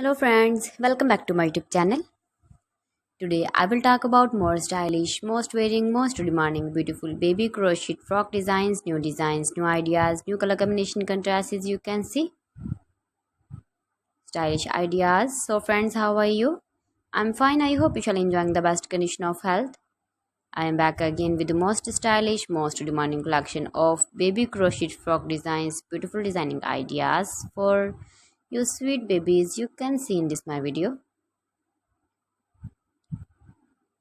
Hello friends, welcome back to my YouTube channel. Today I will talk about more stylish, most wearing, most demanding, beautiful baby crochet frock designs, new ideas, new color combination contrasts as you can see. Stylish ideas. So friends, how are you? I'm fine. I hope you shall enjoying the best condition of health. I am back again with the most stylish, most demanding collection of baby crochet frock designs, beautiful designing ideas for you sweet babies. You can see in this my video.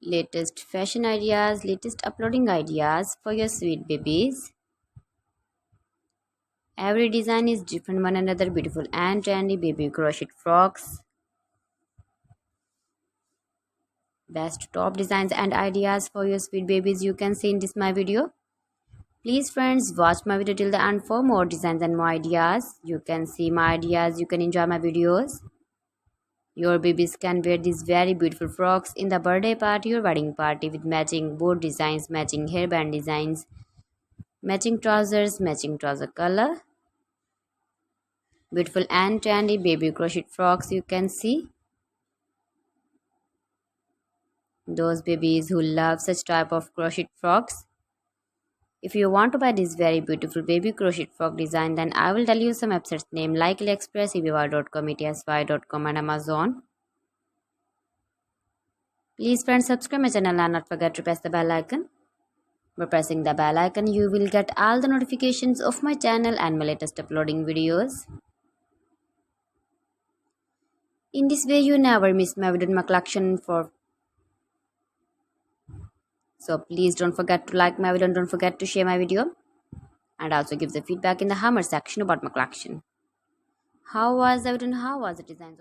Latest fashion ideas, latest uploading ideas for your sweet babies. Every design is different one another, beautiful and trendy baby crochet frocks. Best top designs and ideas for your sweet babies you can see in this my video. Please friends, watch my video till the end for more designs and more ideas. You can see my ideas, you can enjoy my videos. Your babies can wear these very beautiful frocks in the birthday party or wedding party with matching board designs, matching hairband designs, matching trousers, matching trouser color. Beautiful and trendy baby crochet frocks you can see. Those babies who love such type of crochet frocks. If you want to buy this very beautiful baby crochet frock design, then I will tell you some websites name like AliExpress, eBay.com, ETSY.com and Amazon. Please friends, subscribe my channel and not forget to press the bell icon. By pressing the bell icon, you will get all the notifications of my channel and my latest uploading videos. In this way, you never miss my video in my collection for. So please don't forget to like my video and don't forget to share my video. And also give the feedback in the hammer section about my collection. How was the video and how was the designs of